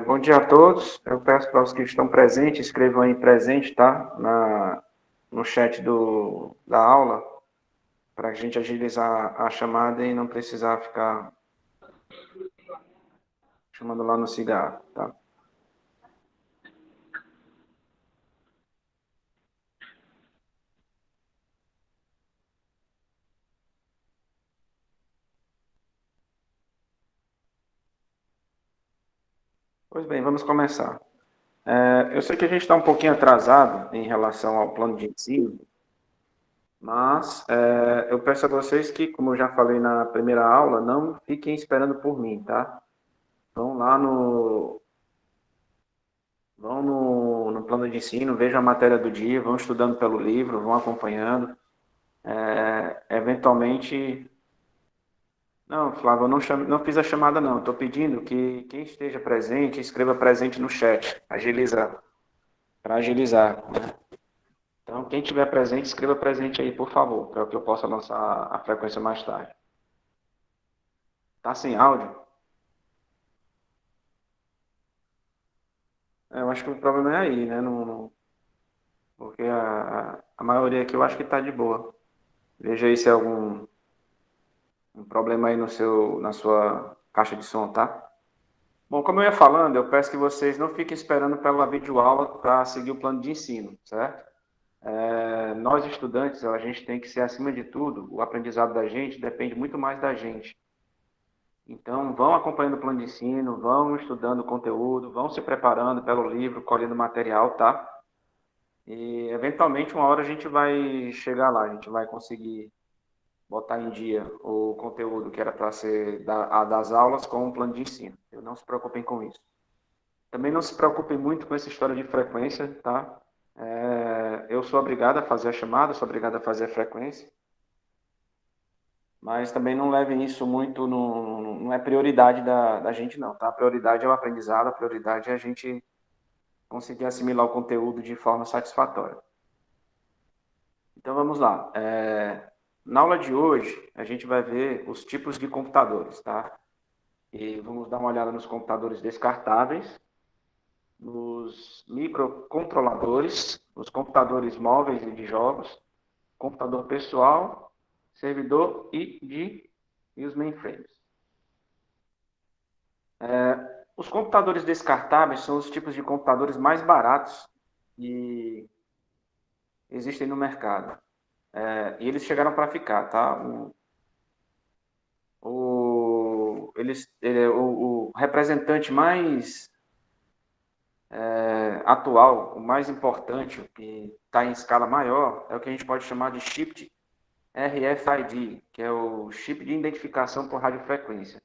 Bom dia a todos. Eu peço para os que estão presentes, escrevam aí presente, tá? No chat da aula, para a gente agilizar a chamada e não precisar ficar chamando lá no cigarro, tá? Pois bem, vamos começar. Eu sei que a gente está um pouquinho atrasado em relação ao plano de ensino, mas eu peço a vocês que, como eu já falei na primeira aula, não fiquem esperando por mim, tá? Vão lá no plano de ensino, vejam a matéria do dia, vão estudando pelo livro, vão acompanhando. Eventualmente. Não, Flávio, eu não fiz a chamada, não. Estou pedindo que quem esteja presente, escreva presente no chat. Para agilizar, né? Então, quem estiver presente, escreva presente aí, por favor, para que eu possa lançar a frequência mais tarde. Tá sem áudio? Eu acho que o problema é aí, né? Porque a maioria aqui eu acho que está de boa. Veja aí se é algum um problema aí na sua caixa de som, tá? Bom, como eu ia falando, eu peço que vocês não fiquem esperando pela videoaula para seguir o plano de ensino, certo? Nós, estudantes, a gente tem que ser, acima de tudo, o aprendizado da gente depende muito mais da gente. Então, vão acompanhando o plano de ensino, vão estudando o conteúdo, vão se preparando pelo livro, colhendo material, tá? E, eventualmente, uma hora a gente vai chegar lá, a gente vai conseguir botar em dia o conteúdo que era para ser das aulas com o plano de ensino. Não se preocupem com isso. Também não se preocupem muito com essa história de frequência, tá? Eu sou obrigado a fazer a chamada, sou obrigado a fazer a frequência, mas também não levem isso muito, não é prioridade da gente não, tá? A prioridade é o aprendizado, a prioridade é a gente conseguir assimilar o conteúdo de forma satisfatória. Então vamos lá. Na aula de hoje, a gente vai ver os tipos de computadores, tá? E vamos dar uma olhada nos computadores descartáveis, nos microcontroladores, os computadores móveis e de jogos, computador pessoal, servidor e os mainframes. Os computadores descartáveis são os tipos de computadores mais baratos que existem no mercado. E eles chegaram para ficar, tá? O representante mais atual, o mais importante, o que está em escala maior, é o que a gente pode chamar de chip RFID, que é o chip de identificação por radiofrequência.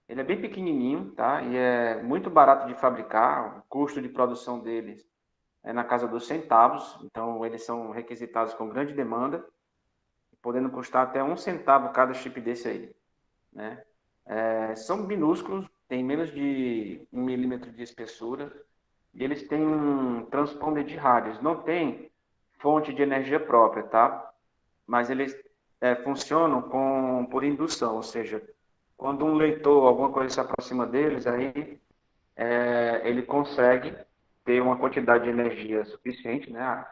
Ele é bem pequenininho, tá? E é muito barato de fabricar, o custo de produção deles é na casa dos centavos, então eles são requisitados com grande demanda, podendo custar até 1 centavo cada chip desse aí, né? São minúsculos, tem menos de 1 milímetro de espessura, e eles têm um transponder de rádios. Não tem fonte de energia própria, tá? Mas eles funcionam por indução, ou seja, quando um leitor, alguma coisa se aproxima deles, aí ele consegue ter uma quantidade de energia suficiente, né,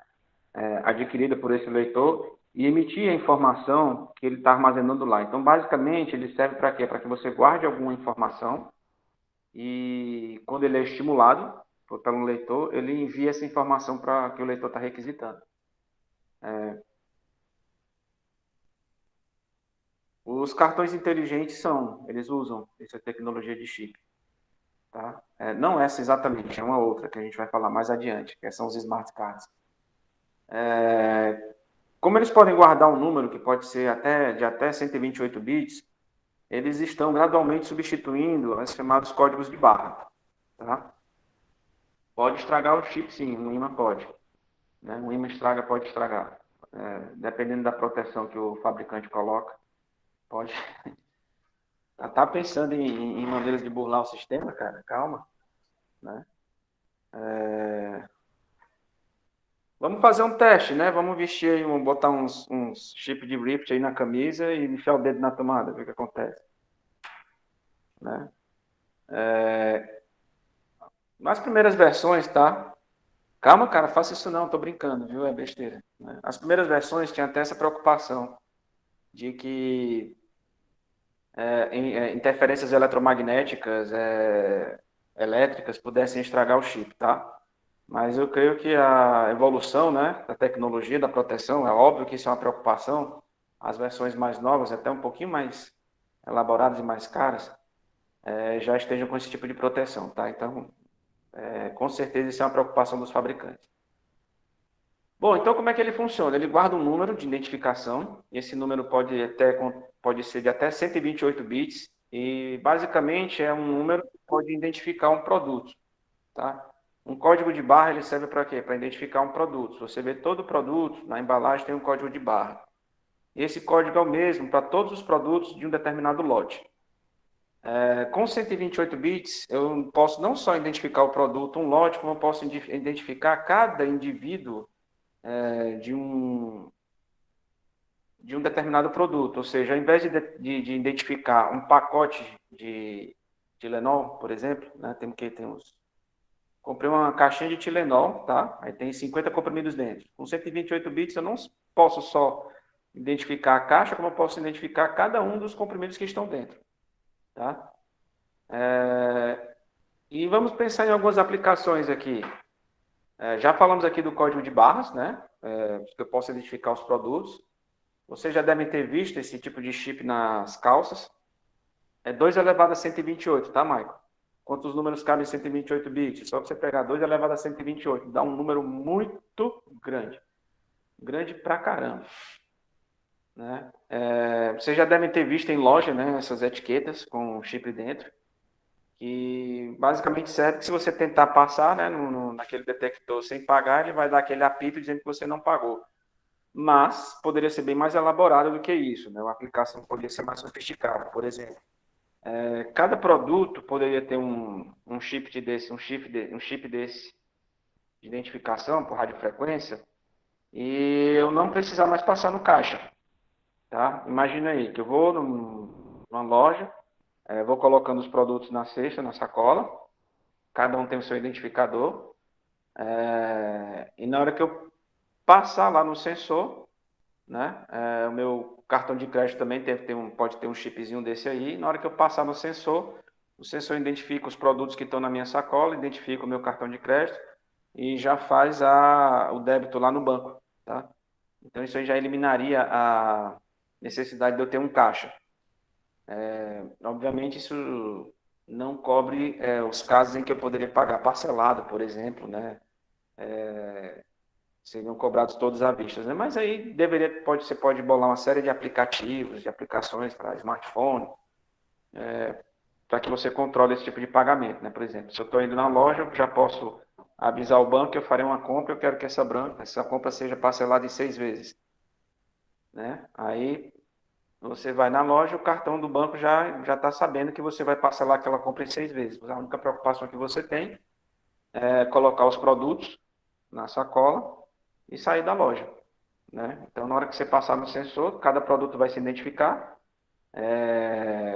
adquirida por esse leitor e emitir a informação que ele está armazenando lá. Então, basicamente, ele serve para quê? Para que você guarde alguma informação e, quando ele é estimulado pelo leitor, ele envia essa informação para que o leitor está requisitando. Os cartões inteligentes eles usam essa tecnologia de chip. Tá? Não essa exatamente, é uma outra que a gente vai falar mais adiante, que são os smart cards. Como eles podem guardar um número que pode ser de até 128 bits, eles estão gradualmente substituindo os chamados códigos de barra. Tá? Pode estragar o chip, sim, um imã pode. Né? Um imã pode estragar. Dependendo da proteção que o fabricante coloca, pode. Tá pensando em maneiras de burlar o sistema, cara? Calma. Né? Vamos fazer um teste, né? Vamos vestir aí, vamos botar uns chip de rift aí na camisa e enfiar o dedo na tomada, ver o que acontece. Né? Nas primeiras versões, tá? Calma, cara, faça isso não, tô brincando, viu? É besteira, né? As primeiras versões tinham até essa preocupação de que interferências eletromagnéticas, elétricas, pudessem estragar o chip, tá? Mas eu creio que a evolução, né, da tecnologia, da proteção, é óbvio que isso é uma preocupação. As versões mais novas, até um pouquinho mais elaboradas e mais caras, já estejam com esse tipo de proteção, tá? Então, com certeza isso é uma preocupação dos fabricantes. Bom, então como é que ele funciona? Ele guarda um número de identificação, e esse número pode ser de até 128 bits, e basicamente é um número que pode identificar um produto, tá? Um código de barra ele serve para quê? Para identificar um produto. Se você vê todo produto, na embalagem tem um código de barra. Esse código é o mesmo para todos os produtos de um determinado lote. Com 128 bits, eu posso não só identificar o produto, um lote, como eu posso identificar cada indivíduo de um determinado produto. Ou seja, ao invés de identificar um pacote de Tylenol, por exemplo, né, tem uns. Comprei uma caixinha de Tylenol, tá? Aí tem 50 comprimidos dentro. Com 128 bits, eu não posso só identificar a caixa, como eu posso identificar cada um dos comprimidos que estão dentro, tá? E vamos pensar em algumas aplicações aqui. Já falamos aqui do código de barras, né? Que eu posso identificar os produtos. Vocês já devem ter visto esse tipo de chip nas calças. É 2 elevado a 128, tá, Michael? Quantos números cabem em 128 bits? Só você pegar 2 elevado a 128. Dá um número muito grande. Grande pra caramba. Né? Vocês já devem ter visto em loja, né, essas etiquetas com chip dentro, que basicamente serve que se você tentar passar, né, naquele detector sem pagar, ele vai dar aquele apito dizendo que você não pagou. Mas poderia ser bem mais elaborado do que isso, né? Uma aplicação poderia ser mais sofisticada. Por exemplo, cada produto poderia ter um chip desse, um chip desse de identificação por radiofrequência, e eu não precisar mais passar no caixa, tá? Imagina aí que eu vou numa loja, vou colocando os produtos na cesta, na sacola, cada um tem o seu identificador, e na hora que eu passar lá no sensor, né? O meu cartão de crédito também pode ter um chipzinho desse aí. Na hora que eu passar no sensor, o sensor identifica os produtos que estão na minha sacola, identifica o meu cartão de crédito e já faz o débito lá no banco, tá? Então isso aí já eliminaria a necessidade de eu ter um caixa. Obviamente isso não cobre os casos em que eu poderia pagar parcelado, por exemplo, né? Seriam cobrados todos à vista, né? Mas aí você pode bolar uma série de aplicativos, de aplicações para smartphone, para que você controle esse tipo de pagamento, né? Por exemplo, se eu estou indo na loja, eu já posso avisar o banco que eu farei uma compra, eu quero que essa compra seja parcelada em 6 vezes, né? Aí você vai na loja, o cartão do banco já está sabendo que você vai parcelar aquela compra em 6 vezes. A única preocupação que você tem é colocar os produtos na sacola e sair da loja, né? Então, na hora que você passar no sensor, cada produto vai se identificar,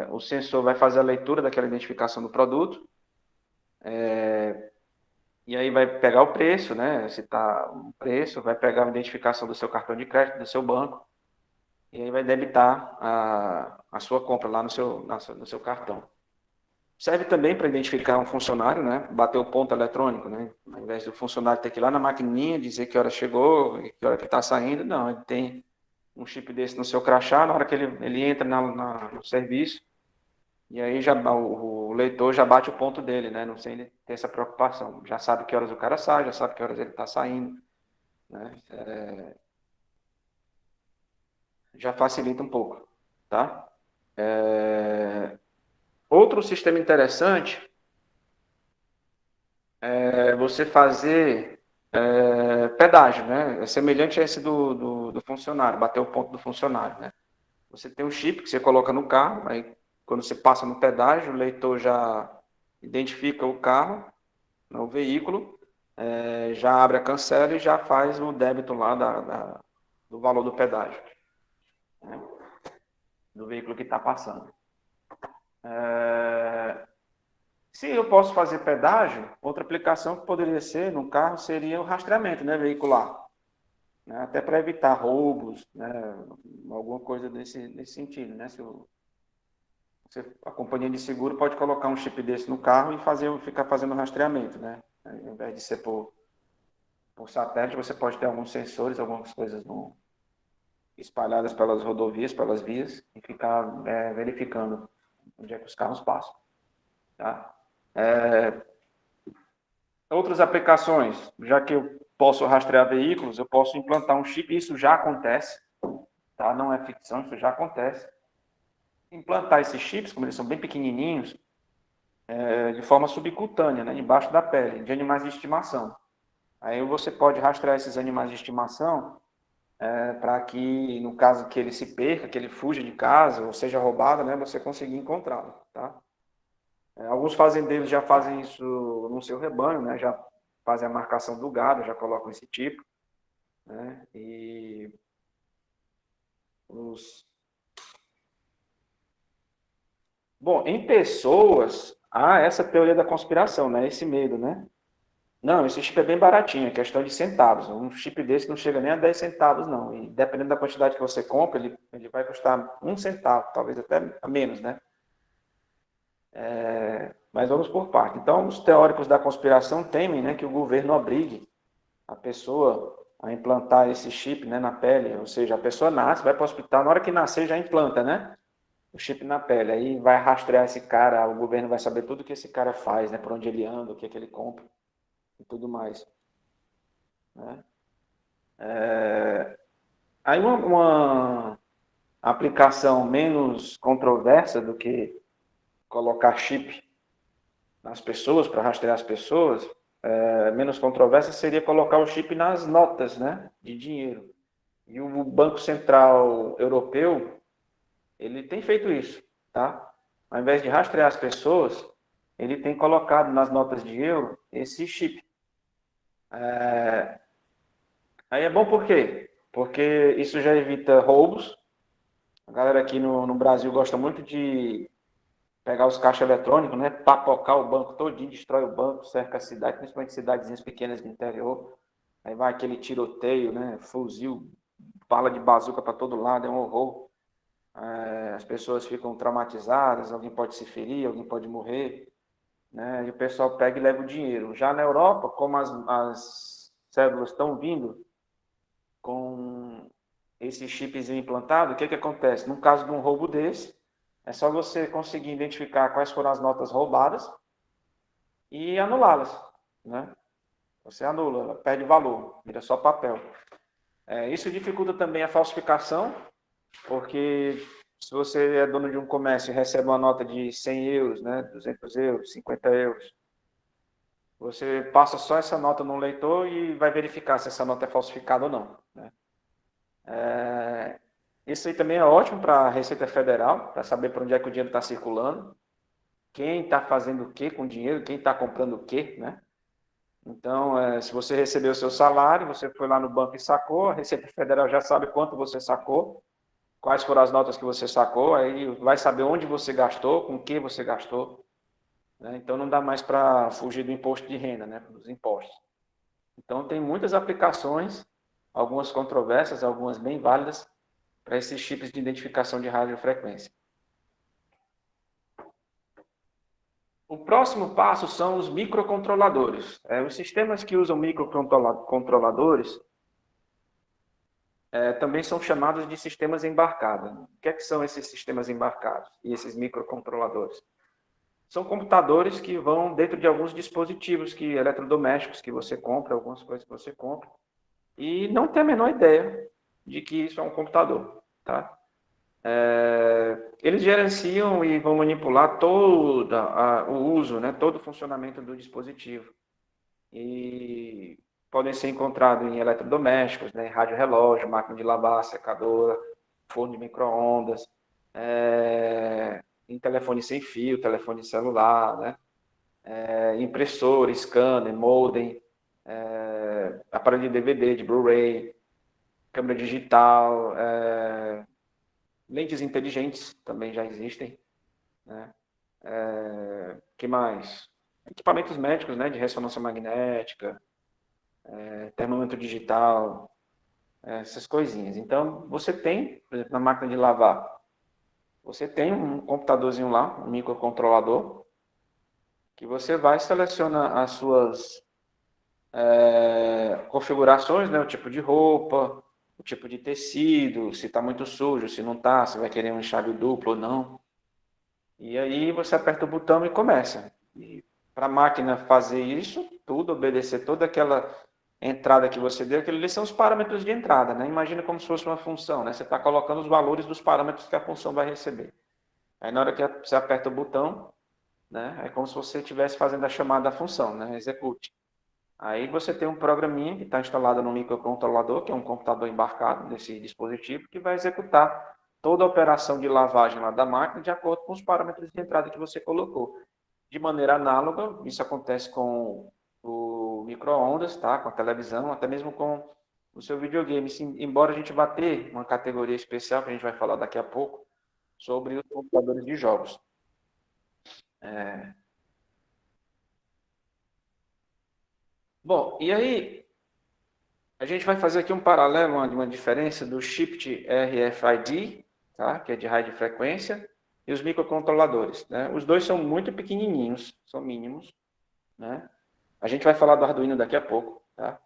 o sensor vai fazer a leitura daquela identificação do produto, e aí vai pegar o preço, né? Se está o preço, vai pegar a identificação do seu cartão de crédito, do seu banco, e aí vai debitar a sua compra lá no seu cartão. Serve também para identificar um funcionário, né? Bater o ponto eletrônico, né? Ao invés do funcionário ter que ir lá na maquininha, dizer que hora chegou e que hora que está saindo, não, ele tem um chip desse no seu crachá, na hora que ele entra no serviço, e aí o leitor já bate o ponto dele, né? Não sem ele ter essa preocupação. Já sabe que horas o cara sai, já sabe que horas ele está saindo, né? Já facilita um pouco, tá? Outro sistema interessante você fazer pedágio, né? É semelhante a esse do funcionário, bater o ponto do funcionário, né? Você tem um chip que você coloca no carro, aí quando você passa no pedágio, o leitor já identifica o carro, né, o veículo, já abre a cancela e já faz o débito lá do valor do pedágio, né? Do veículo que está passando. Se eu posso fazer pedágio, outra aplicação que poderia ser no carro seria o rastreamento, né, veicular, né, até para evitar roubos, né, alguma coisa nesse sentido, né, a companhia de seguro pode colocar um chip desse no carro e ficar fazendo rastreamento, né, ao invés de ser por satélite, você pode ter alguns sensores, algumas coisas espalhadas pelas rodovias, pelas vias, e ficar verificando onde é que os carros passam, tá? Outras aplicações, já que eu posso rastrear veículos, eu posso implantar um chip, isso já acontece, tá? Não é ficção, isso já acontece. Implantar esses chips, como eles são bem pequenininhos, de forma subcutânea, né? Embaixo da pele, de animais de estimação. Aí você pode rastrear esses animais de estimação para que, no caso que ele se perca, que ele fuja de casa ou seja roubado, né? Você conseguir encontrá-lo, tá? Alguns fazendeiros já fazem isso no seu rebanho, né? Já fazem a marcação do gado, já colocam esse tipo, né? E os... Bom, em pessoas, há essa teoria da conspiração, né? Esse medo, né? Não, esse chip é bem baratinho, é questão de centavos. Um chip desse não chega nem a 10 centavos, não. E dependendo da quantidade que você compra, ele vai custar um centavo, talvez até menos, né? Mas vamos por parte. Então, os teóricos da conspiração temem, né, que o governo obrigue a pessoa a implantar esse chip, né, na pele. Ou seja, a pessoa nasce, vai para o hospital, na hora que nascer já implanta, né? O chip na pele. Aí vai rastrear esse cara, o governo vai saber tudo que esse cara faz, né? Por onde ele anda, o que é que ele compra e tudo mais, né? Aí uma aplicação menos controversa do que colocar chip nas pessoas, para rastrear as pessoas, menos controversa seria colocar o chip nas notas, né, de dinheiro. E o Banco Central Europeu, ele tem feito isso, tá? Ao invés de rastrear as pessoas, ele tem colocado nas notas de euro esse chip. Aí é bom por quê? Porque isso já evita roubos. A galera aqui no Brasil gosta muito de pegar os caixas eletrônicos, né? Papocar o banco todinho, destrói o banco, cerca a cidade, principalmente cidadezinhas pequenas do interior. Aí vai aquele tiroteio, né? Fuzil, bala de bazuca para todo lado, é um horror. As pessoas ficam traumatizadas, alguém pode se ferir, alguém pode morrer, né? E o pessoal pega e leva o dinheiro. Já na Europa, como as cédulas estão vindo com esse chipzinho implantado, o que acontece? No caso de um roubo desse, é só você conseguir identificar quais foram as notas roubadas e anulá-las, né? Você anula, ela perde valor, vira só papel. Isso dificulta também a falsificação, porque se você é dono de um comércio e recebe uma nota de 100 euros, né, 200 euros, 50 euros, você passa só essa nota no leitor e vai verificar se essa nota é falsificada ou não, né? Isso aí também é ótimo para a Receita Federal, para saber para onde é que o dinheiro está circulando, quem está fazendo o que com o dinheiro, quem está comprando o que, né? Então, se você recebeu o seu salário, você foi lá no banco e sacou, a Receita Federal já sabe quanto você sacou, quais foram as notas que você sacou, aí vai saber onde você gastou, com que você gastou, né? Então, não dá mais para fugir do imposto de renda, né? Dos impostos. Então, tem muitas aplicações, algumas controversas, algumas bem válidas, para esses chips de identificação de radiofrequência. O próximo passo são os microcontroladores. Os sistemas que usam microcontroladores também são chamados de sistemas embarcados. O que são esses sistemas embarcados e esses microcontroladores? São computadores que vão dentro de alguns dispositivos eletrodomésticos que você compra, algumas coisas que você compra, e não tem a menor ideia de que isso é um computador, tá? Eles gerenciam e vão manipular todo o uso, né, todo o funcionamento do dispositivo. E podem ser encontrados em eletrodomésticos, né, rádio relógio, máquina de lavar, secadora, forno de micro-ondas, em telefone sem fio, telefone celular, né, impressora, scanner, modem, aparelho de DVD, de Blu-ray, câmera digital, lentes inteligentes também já existem, né? que mais? Equipamentos médicos, né, de ressonância magnética, termômetro digital, essas coisinhas. Então, você tem, por exemplo, na máquina de lavar, você tem um computadorzinho lá, um microcontrolador, que você vai selecionar as suas configurações, né, o tipo de roupa, o tipo de tecido, se está muito sujo, se não está, se vai querer um enxágue duplo ou não. E aí você aperta o botão e começa. E para a máquina fazer isso, tudo, obedecer toda aquela entrada que você deu, aqueles são os parâmetros de entrada, né? Imagina como se fosse uma função, né? Você está colocando os valores dos parâmetros que a função vai receber. Aí na hora que você aperta o botão, né? É como se você estivesse fazendo a chamada da função, né? Execute. Aí você tem um programinha que está instalado no microcontrolador, que é um computador embarcado nesse dispositivo, que vai executar toda a operação de lavagem lá da máquina de acordo com os parâmetros de entrada que você colocou. De maneira análoga, isso acontece com o micro-ondas, tá? Com a televisão, até mesmo com o seu videogame. Embora a gente vá ter uma categoria especial, que a gente vai falar daqui a pouco, sobre os computadores de jogos. Bom, e aí a gente vai fazer aqui um paralelo, uma diferença do chip RFID, tá? Que é de radiofrequência, e os microcontroladores, né? Os dois são muito pequenininhos, são mínimos, né? A gente vai falar do Arduino daqui a pouco, tá?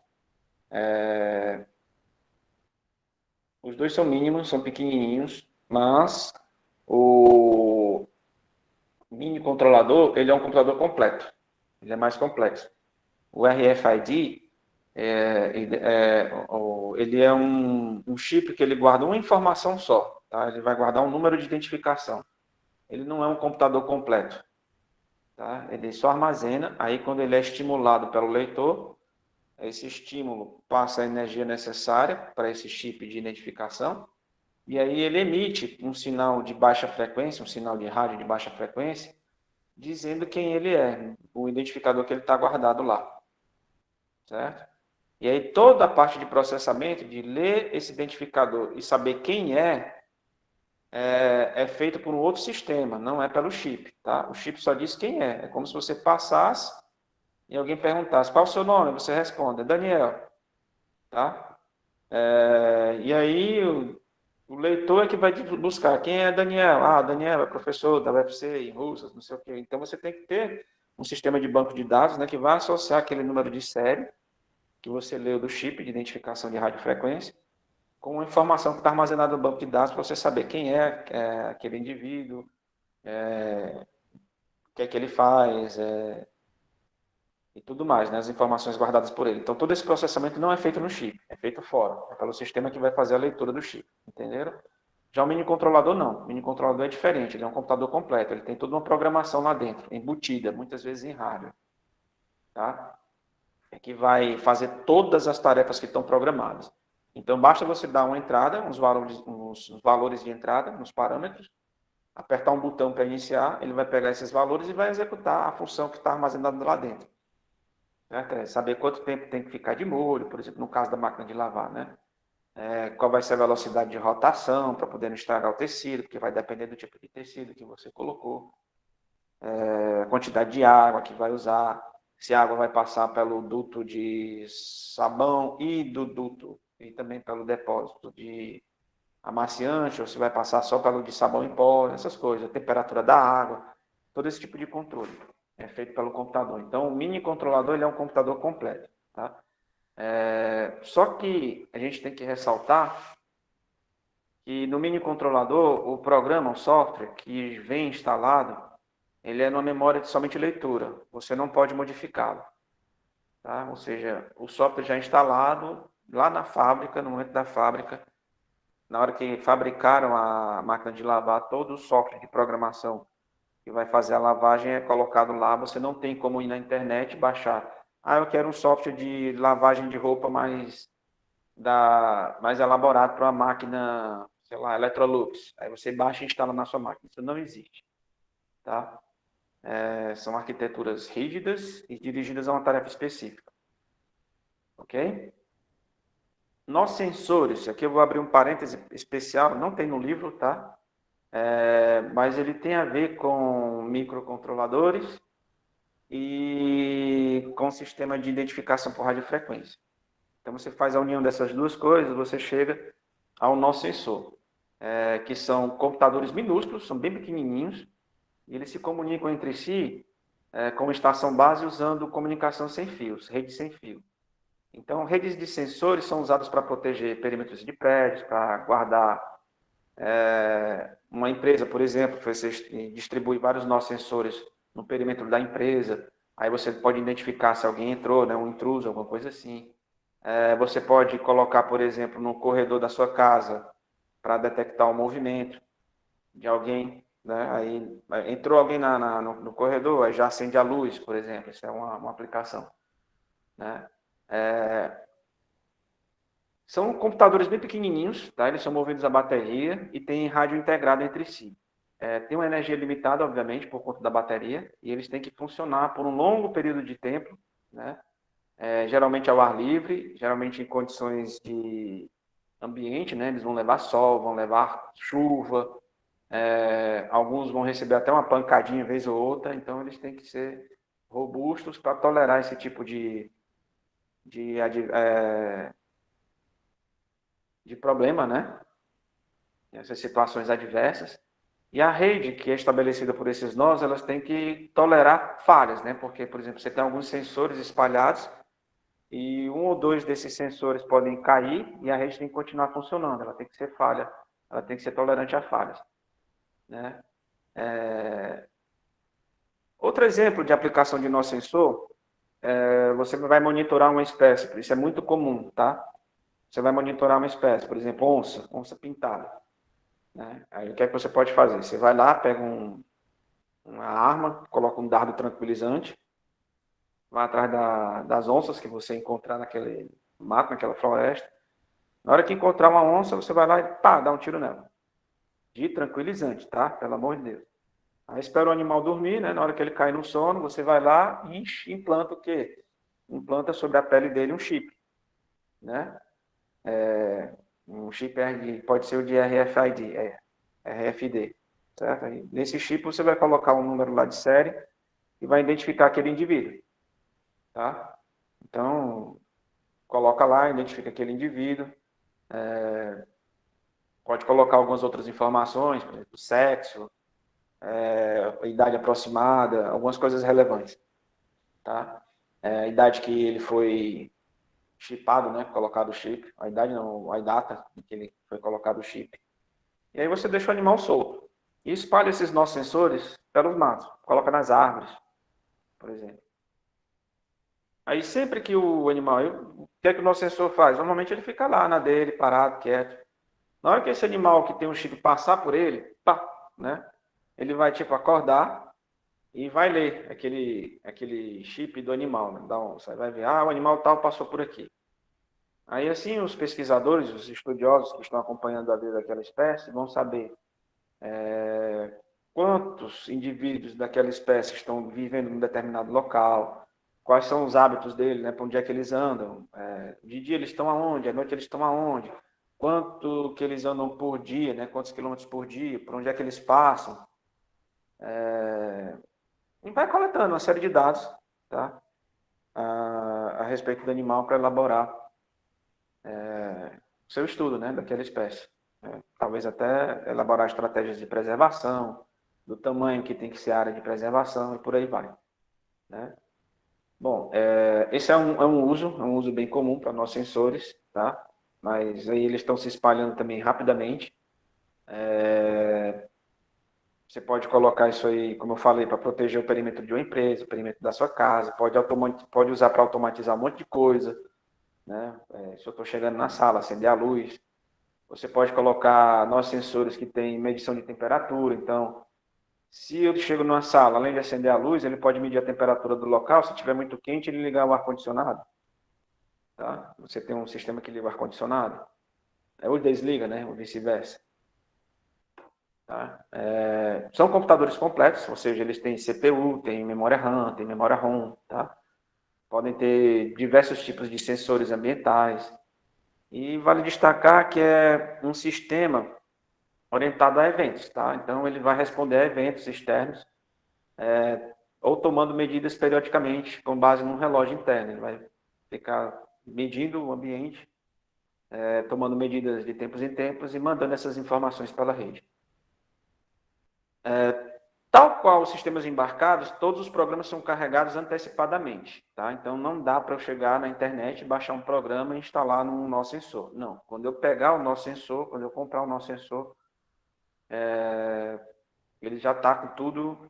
Os dois são mínimos, são pequenininhos, mas o mini controlador, ele é um computador completo, ele é mais complexo. O RFID, ele é um chip que ele guarda uma informação só, tá? Ele vai guardar um número de identificação. Ele não é um computador completo, tá? Ele só armazena, aí quando ele é estimulado pelo leitor, esse estímulo passa a energia necessária para esse chip de identificação, e aí ele emite um sinal de baixa frequência, um sinal de rádio de baixa frequência, dizendo quem ele é, o identificador que ele está guardado lá, certo? E aí toda a parte de processamento, de ler esse identificador e saber quem é feito por um outro sistema, não é pelo chip, tá? O chip só diz quem é. É como se você passasse e alguém perguntasse, qual é o seu nome? Você responde, Daniel, tá? E aí o leitor é que vai buscar quem é Daniel. Ah, Daniel é professor da UFC em Russas, não sei o quê. Então você tem que ter um sistema de banco de dados, né, que vai associar aquele número de série que você leu do chip de identificação de radiofrequência com a informação que está armazenada no banco de dados para você saber quem é aquele indivíduo, o que é que ele faz, e tudo mais, né, as informações guardadas por ele. Então, todo esse processamento não é feito no chip, é feito fora. É pelo sistema que vai fazer a leitura do chip, entenderam? Já o mini controlador não. O mini controlador é diferente, ele é um computador completo, ele tem toda uma programação lá dentro, embutida, muitas vezes em hardware, tá? É que vai fazer todas as tarefas que estão programadas. Então, basta você dar uma entrada, uns valores de entrada, nos parâmetros, apertar um botão para iniciar, ele vai pegar esses valores e vai executar a função que está armazenada lá dentro. Né? Saber quanto tempo tem que ficar de molho, por exemplo, no caso da máquina de lavar, né? Qual vai ser a velocidade de rotação para poder não estragar o tecido, porque vai depender do tipo de tecido que você colocou, a quantidade de água que vai usar, se a água vai passar pelo duto de sabão e do duto, e também pelo depósito de amaciante, ou se vai passar só pelo de sabão em pó, essas coisas, a temperatura da água, todo esse tipo de controle é feito pelo computador. Então, o mini controlador ele é um computador completo, tá? Só que a gente tem que ressaltar que no mini controlador, o programa, o software que vem instalado, ele é numa memória de somente leitura. Você não pode modificá-lo, tá? Ou seja, o software já é instalado lá na fábrica, no momento da fábrica, na hora que fabricaram a máquina de lavar, todo o software de programação que vai fazer a lavagem é colocado lá. Você não tem como ir na internet e baixar. Ah, eu quero um software de lavagem de roupa mais elaborado para uma máquina, sei lá, Electrolux. Aí você baixa e instala na sua máquina. Isso não existe, tá? São arquiteturas rígidas e dirigidas a uma tarefa específica, ok? Nos sensores, aqui eu vou abrir um parêntese especial, não tem no livro, tá? Mas ele tem a ver com microcontroladores e com sistema de identificação por radiofrequência. Então, você faz a união dessas duas coisas, você chega ao nó sensor, que são computadores minúsculos, são bem pequenininhos, e eles se comunicam entre si como estação base usando comunicação sem fios, rede sem fio. Então, redes de sensores são usadas para proteger perímetros de prédios, para guardar uma empresa, por exemplo, que você distribui vários nó sensores no perímetro da empresa, aí você pode identificar se alguém entrou, né, um intruso, alguma coisa assim. Você pode colocar, por exemplo, no corredor da sua casa para detectar o movimento de alguém, né? Aí entrou alguém no corredor, aí já acende a luz, por exemplo. Isso é uma aplicação, né? São computadores bem pequenininhos, tá? Eles são movidos a bateria e têm rádio integrado entre si. Tem uma energia limitada, obviamente, por conta da bateria, e eles têm que funcionar por um longo período de tempo, né? Geralmente ao ar livre, geralmente em condições de ambiente, né? Eles vão levar sol, vão levar chuva, alguns vão receber até uma pancadinha vez ou outra, então eles têm que ser robustos para tolerar esse tipo de, de problema, né? Essas situações adversas. E a rede que é estabelecida por esses nós, elas têm que tolerar falhas, né? Porque, por exemplo, você tem alguns sensores espalhados e um ou dois desses sensores podem cair e a rede tem que continuar funcionando. Ela tem que ser falha, ela tem que ser tolerante a falhas, né? Outro exemplo de aplicação de nó sensor, você vai monitorar uma espécie, isso é muito comum, tá? Você vai monitorar uma espécie, por exemplo, onça pintada, né? Aí o que é que você pode fazer? Você vai lá, pega uma arma, coloca um dardo tranquilizante, vai atrás das onças que você encontrar naquele mato, naquela floresta. Na hora que encontrar uma onça, você vai lá e pá, dá um tiro nela. De tranquilizante, tá? Pelo amor de Deus. Aí espera o animal dormir, né? Na hora que ele cai no sono, você vai lá e implanta o quê? Implanta sobre a pele dele um chip, né? Um chip pode ser o de RFID, RFD, certo? Aí, nesse chip você vai colocar um número lá de série e vai identificar aquele indivíduo, tá? Então, coloca lá, identifica aquele indivíduo, pode colocar algumas outras informações, por exemplo, sexo, idade aproximada, algumas coisas relevantes, tá? A idade que ele foi chipado, né? Colocado o chip, a idade não, a data que ele foi colocado o chip. E aí você deixa o animal solto. E espalha esses nossos sensores pelos matos. Coloca nas árvores, por exemplo. Aí sempre que o animal... O que é que o nosso sensor faz? Normalmente ele fica lá na dele, parado, quieto. Na hora que esse animal que tem um chip passar por ele, pá, né? Ele vai tipo acordar e vai ler aquele chip do animal. Né? Você vai ver, o animal tal passou por aqui. Aí assim os pesquisadores, os estudiosos que estão acompanhando a vida daquela espécie vão saber quantos indivíduos daquela espécie estão vivendo em um determinado local, quais são os hábitos dele, né, para onde é que eles andam, de dia eles estão aonde, à noite eles estão aonde, quanto que eles andam por dia, né, quantos quilômetros por dia, por onde é que eles passam, e vai coletando uma série de dados, tá, a respeito do animal para elaborar o seu estudo, né, daquela espécie. Talvez até elaborar estratégias de preservação, do tamanho que tem que ser a área de preservação e por aí vai, né? Bom, esse é um uso bem comum para nossos sensores, tá? Mas aí eles estão se espalhando também rapidamente. Você pode colocar isso aí, como eu falei, para proteger o perímetro de uma empresa, o perímetro da sua casa, pode usar para automatizar um monte de coisa, né? Se eu estou chegando na sala, acender a luz. Você pode colocar nossos sensores que têm medição de temperatura, então se eu chego numa sala, além de acender a luz, ele pode medir a temperatura do local. Se estiver muito quente, ele ligar o ar-condicionado. Tá? Você tem um sistema que liga o ar-condicionado. Ou desliga, né? Ou vice-versa. Tá? São computadores completos, ou seja, eles têm CPU, têm memória RAM, têm memória ROM. Tá? Podem ter diversos tipos de sensores ambientais. E vale destacar que é um sistema orientado a eventos. Tá? Então, ele vai responder a eventos externos ou tomando medidas periodicamente com base num relógio interno. Ele vai ficar medindo o ambiente, tomando medidas de tempos em tempos e mandando essas informações pela rede. Tal qual os sistemas embarcados, todos os programas são carregados antecipadamente, tá? Então não dá para eu chegar na internet, baixar um programa e instalar no nosso sensor. Não, quando eu pegar o nosso sensor, quando eu comprar o nosso sensor, ele já está com tudo,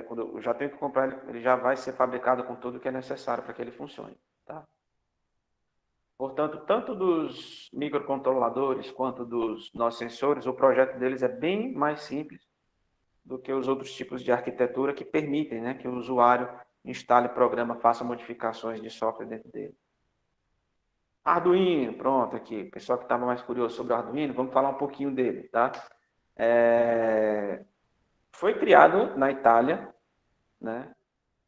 quando eu já tenho que comprar, ele já vai ser fabricado com tudo que é necessário para que ele funcione, tá? Portanto, tanto dos microcontroladores quanto dos nossos sensores, o projeto deles é bem mais simples do que os outros tipos de arquitetura que permitem, né, que o usuário instale programa, faça modificações de software dentro dele. Arduino, pronto, aqui. O pessoal que estava mais curioso sobre o Arduino, vamos falar um pouquinho dele, tá? Foi criado na Itália, né,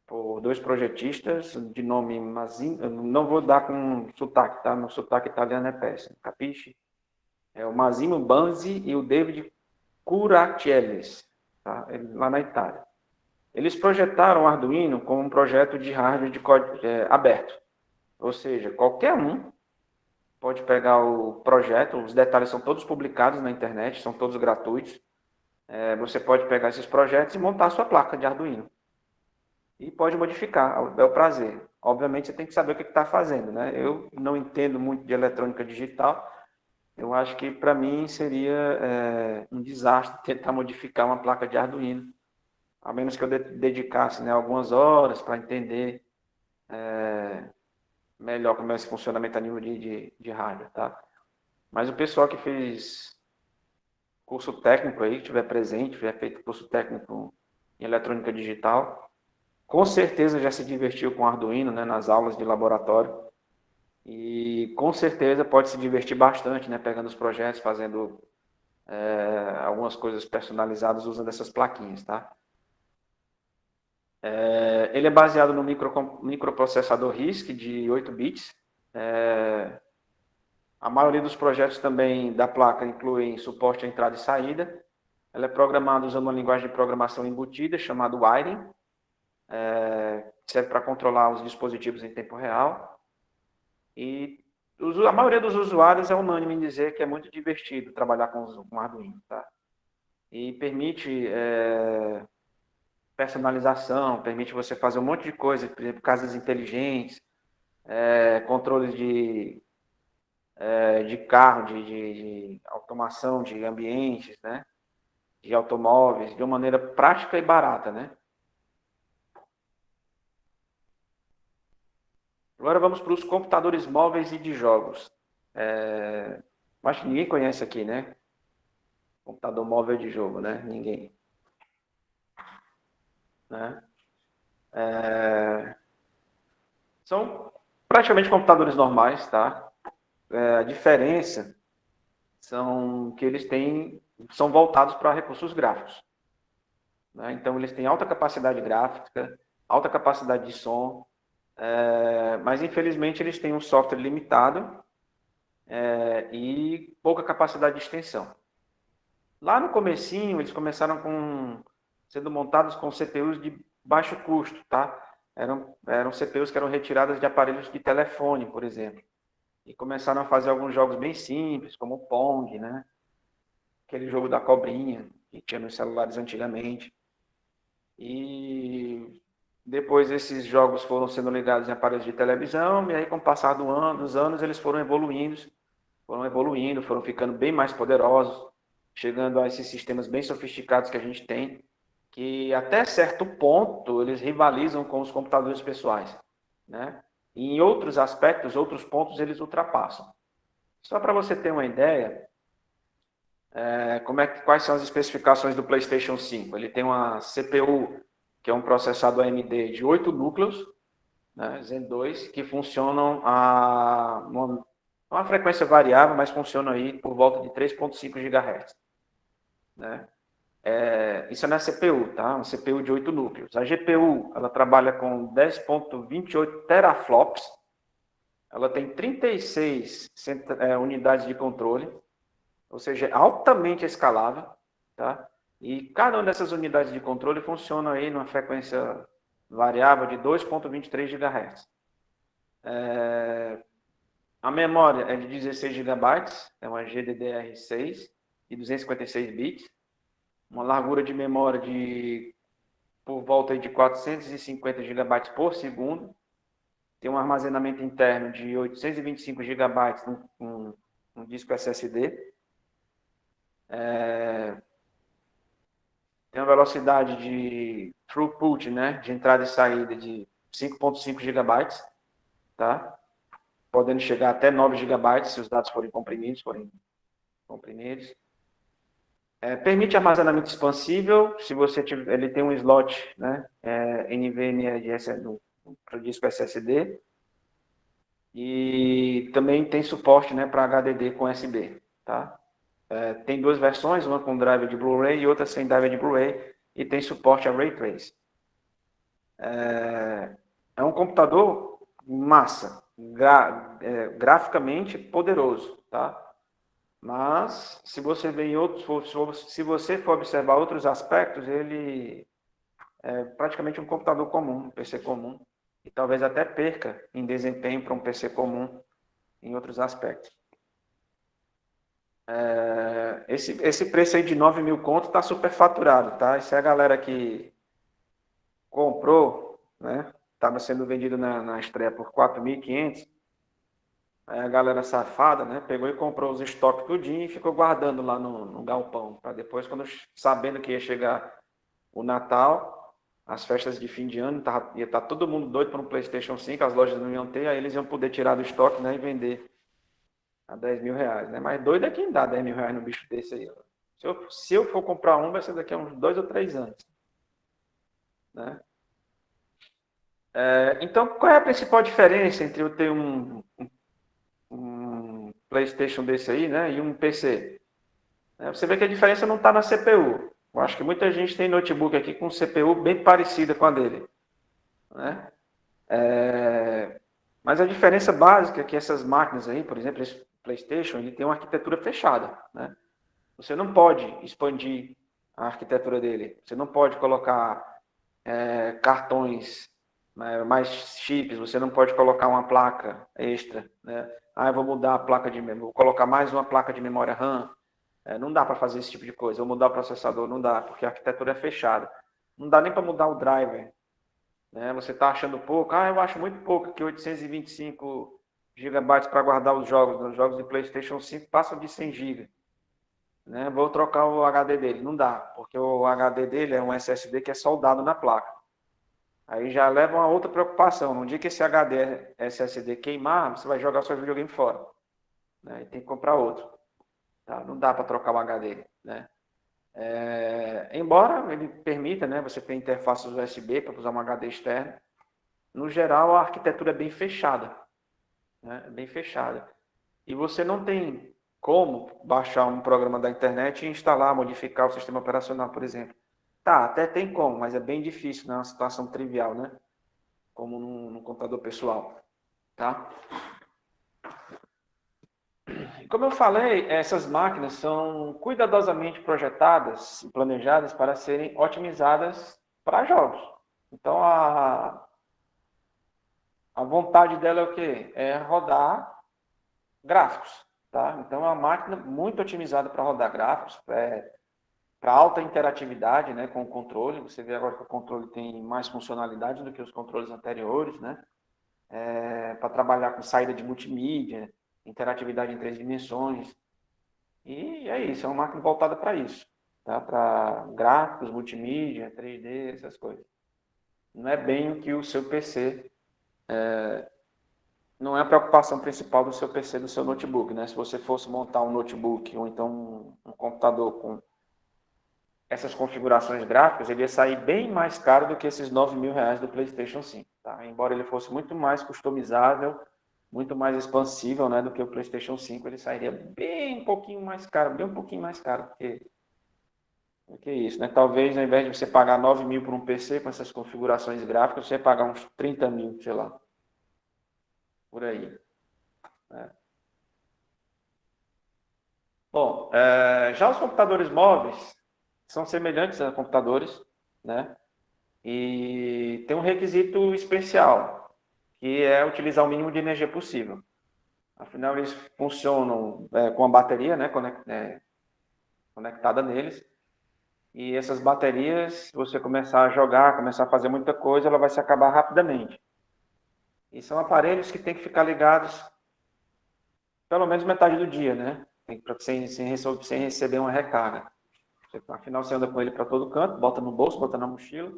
por dois projetistas de nome Mazzini, eu não vou dar com sotaque, tá? Meu sotaque italiano é péssimo, capisce? É o Massimo Banzi e o David Curatielles, tá? Lá na Itália. Eles projetaram o Arduino como um projeto de hardware de código aberto, ou seja, qualquer um pode pegar o projeto, os detalhes são todos publicados na internet, são todos gratuitos. Você pode pegar esses projetos e montar a sua placa de Arduino. E pode modificar, é o prazer. Obviamente você tem que saber o que está fazendo, né? Eu não entendo muito de eletrônica digital, eu acho que para mim seria um desastre tentar modificar uma placa de Arduino, a menos que eu dedicasse, né, algumas horas para entender melhor como é esse funcionamento a nível de hardware, tá? Mas o pessoal que fez curso técnico aí, que estiver presente, tiver feito curso técnico em eletrônica digital, com certeza já se divertiu com Arduino, né, nas aulas de laboratório. E com certeza pode se divertir bastante, né, pegando os projetos, fazendo algumas coisas personalizadas usando essas plaquinhas, tá? Ele é baseado no microprocessador RISC de 8 bits. A maioria dos projetos também da placa incluem suporte à entrada e saída. Ela é programada usando uma linguagem de programação embutida chamada Wiring, que serve para controlar os dispositivos em tempo real. E a maioria dos usuários é unânime em dizer que é muito divertido trabalhar com Arduino, tá? E permite personalização, permite você fazer um monte de coisa, por exemplo, casas inteligentes, controles de carro, de automação de ambientes, né? De automóveis, de uma maneira prática e barata, né? Agora vamos para os computadores móveis e de jogos. Acho que ninguém conhece aqui, né? Computador móvel de jogo, né? Ninguém. Né? São praticamente computadores normais, tá? A diferença são que eles são voltados para recursos gráficos. Né? Então, eles têm alta capacidade gráfica, alta capacidade de som, mas infelizmente eles têm um software limitado e pouca capacidade de extensão. Lá no comecinho, eles começaram sendo montados com CPUs de baixo custo, tá? Eram CPUs que eram retiradas de aparelhos de telefone, por exemplo. E começaram a fazer alguns jogos bem simples, como o Pong, né? Aquele jogo da cobrinha, que tinha nos celulares antigamente. E depois esses jogos foram sendo ligados em aparelhos de televisão, e aí com o passar dos anos eles foram evoluindo, foram ficando bem mais poderosos, chegando a esses sistemas bem sofisticados que a gente tem, que até certo ponto eles rivalizam com os computadores pessoais, né? E em outros aspectos, outros pontos eles ultrapassam. Só para você ter uma ideia, quais são as especificações do PlayStation 5? Ele tem uma CPU, que é um processador AMD de 8 núcleos, né, Zen 2, que funcionam a uma frequência variável, mas funcionam aí por volta de 3.5 GHz. Né? Isso é na CPU, tá? Uma CPU de 8 núcleos. A GPU, ela trabalha com 10.28 teraflops, ela tem 36 unidades de controle, ou seja, é altamente escalável, tá? E cada uma dessas unidades de controle funciona aí numa frequência variável de 2,23 GHz. A memória é de 16 GB, é uma GDDR6 e 256 bits. Uma largura de memória por volta de 450 GB por segundo. Tem um armazenamento interno de 825 GB no disco SSD. Tem uma velocidade de throughput, né, de entrada e saída de 5,5 GB, tá? Podendo chegar até 9 GB se os dados forem comprimidos. Permite armazenamento expansível, se você tiver, ele tem um slot, né, NVMe para o disco SSD, e também tem suporte, né, para HDD com USB, tá? Tem duas versões, uma com driver de Blu-ray e outra sem driver de Blu-ray, e tem suporte a Ray Trace. É um computador massa, graficamente poderoso, tá? Mas, se você vê se você for observar outros aspectos, ele é praticamente um computador comum, um PC comum, e talvez até perca em desempenho para um PC comum em outros aspectos. Esse preço aí de 9 mil conto está superfaturado, tá? Isso é a galera que comprou, né? Estava sendo vendido na estreia por 4.500. Aí a galera safada, né, pegou e comprou os estoques tudinho e ficou guardando lá no galpão, para depois, sabendo que ia chegar o Natal, as festas de fim de ano, ia estar todo mundo doido para um PlayStation 5, as lojas não iam ter, aí eles iam poder tirar do estoque, né, e vender a 10 mil reais, né? Mas doido é quem dá 10 mil reais no bicho desse aí. Se eu for comprar um, vai ser daqui a uns 2 ou 3 anos, né? Então, qual é a principal diferença entre eu ter um PlayStation desse aí, né, e um PC? Você vê que a diferença não está na CPU. Eu acho que muita gente tem notebook aqui com CPU bem parecida com a dele, né? Mas a diferença básica é que essas máquinas aí, por exemplo, esse PlayStation, ele tem uma arquitetura fechada, né? Você não pode expandir a arquitetura dele. Você não pode colocar cartões, né, mais chips. Você não pode colocar uma placa extra, né? Eu vou mudar a placa de memória, vou colocar mais uma placa de memória RAM. Não dá para fazer esse tipo de coisa. Ou mudar o processador, não dá, porque a arquitetura é fechada. Não dá nem para mudar o driver, né? Você está achando pouco? Eu acho muito pouco, que 825 GB para guardar os jogos. Os jogos de PlayStation 5 passam de 100 GB. Né? Vou trocar o HD dele. Não dá, porque o HD dele é um SSD que é soldado na placa. Aí já leva uma outra preocupação. No dia que esse HD SSD queimar, você vai jogar o seu videogame fora, né? E tem que comprar outro. Tá? Não dá para trocar o HD, né? Embora ele permita, né, você ter interfaces USB para usar um HD externo, no geral a arquitetura é bem fechada, né? Bem fechada. E você não tem como baixar um programa da internet e instalar, modificar o sistema operacional, por exemplo. Tá, até tem como, mas é bem difícil, não é uma situação trivial, né? Como no computador pessoal, tá? Como eu falei, essas máquinas são cuidadosamente projetadas e planejadas para serem otimizadas para jogos. Então, a vontade dela é o quê? É rodar gráficos, tá? Então, é uma máquina muito otimizada para rodar gráficos, para alta interatividade, né, com o controle. Você vê agora que o controle tem mais funcionalidade do que os controles anteriores, né? Para trabalhar com saída de multimídia, interatividade em 3 dimensões. E é isso, é uma máquina voltada para isso, tá? Para gráficos, multimídia, 3D, essas coisas. Não é bem o que o seu PC, não é a preocupação principal do seu PC, do seu notebook, né? Se você fosse montar um notebook ou então um computador com essas configurações gráficas, ele ia sair bem mais caro do que esses 9 mil reais do PlayStation 5, tá? Embora ele fosse muito mais customizável, muito mais expansível, né, do que o PlayStation 5, ele sairia bem um pouquinho mais caro, bem um pouquinho mais caro do que isso, né? Talvez, ao invés de você pagar 9 mil por um PC com essas configurações gráficas, você pagar uns 30 mil, sei lá, por aí, né? Bom, já os computadores móveis são semelhantes a computadores, né? E tem um requisito especial, que é utilizar o mínimo de energia possível. Afinal, eles funcionam com a bateria, né, conectada neles. E essas baterias, se você começar a jogar, começar a fazer muita coisa, ela vai se acabar rapidamente. E são aparelhos que tem que ficar ligados pelo menos metade do dia, né? Sem receber uma recarga. Afinal, você anda com ele para todo canto, bota no bolso, bota na mochila,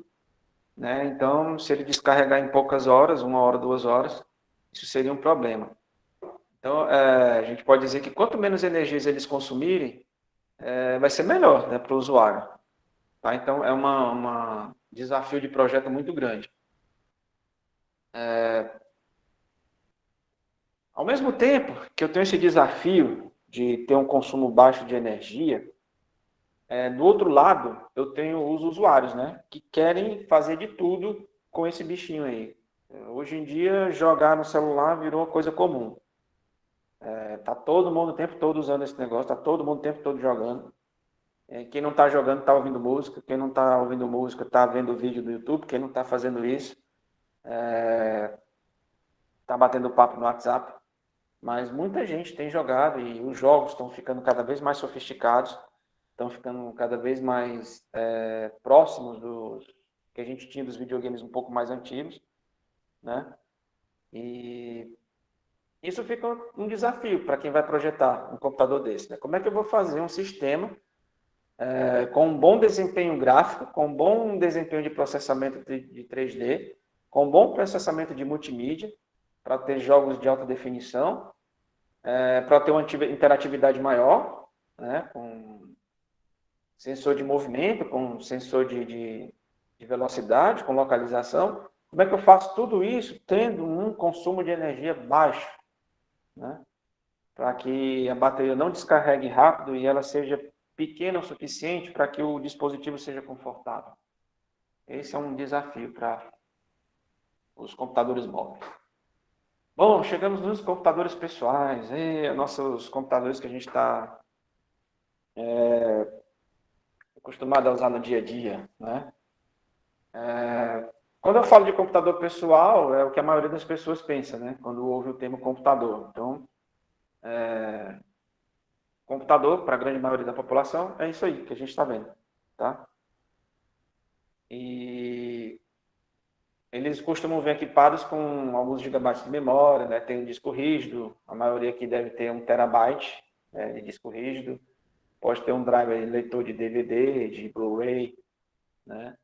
né? Então, se ele descarregar em poucas horas, 1 hora, 2 horas, isso seria um problema. Então, a gente pode dizer que quanto menos energias eles consumirem, vai ser melhor, né, para o usuário. Tá? Então, é um desafio de projeto muito grande. Ao mesmo tempo que eu tenho esse desafio de ter um consumo baixo de energia, do outro lado, eu tenho os usuários, né, que querem fazer de tudo com esse bichinho aí. Hoje em dia, jogar no celular virou uma coisa comum. Tá todo mundo o tempo todo usando esse negócio, tá todo mundo o tempo todo jogando. Quem não está jogando está ouvindo música, quem não está ouvindo música está vendo vídeo do YouTube, quem não está fazendo isso está batendo papo no WhatsApp. Mas muita gente tem jogado e os jogos estão ficando cada vez mais sofisticados, estão ficando cada vez mais próximos dos que a gente tinha dos videogames um pouco mais antigos, né? E isso fica um desafio para quem vai projetar um computador desse, né? Como é que eu vou fazer um sistema com um bom desempenho gráfico, com um bom desempenho de processamento de 3D, com um bom processamento de multimídia, para ter jogos de alta definição, para ter uma interatividade maior, né, com sensor de movimento, com sensor de velocidade, com localização. Como é que eu faço tudo isso tendo um consumo de energia baixo, né, para que a bateria não descarregue rápido e ela seja pequena o suficiente para que o dispositivo seja confortável. Esse é um desafio para os computadores móveis. Bom, chegamos nos computadores pessoais, nossos computadores que a gente está acostumado a usar no dia a dia, né? Quando eu falo de computador pessoal, é o que a maioria das pessoas pensa, né? Quando ouve o termo computador. Então, computador, para a grande maioria da população, é isso aí que a gente está vendo, tá? E eles costumam vir equipados com alguns gigabytes de memória, né? Tem um disco rígido, a maioria aqui deve ter 1 TB de disco rígido, pode ter um driver leitor de DVD, de Blu-ray, né?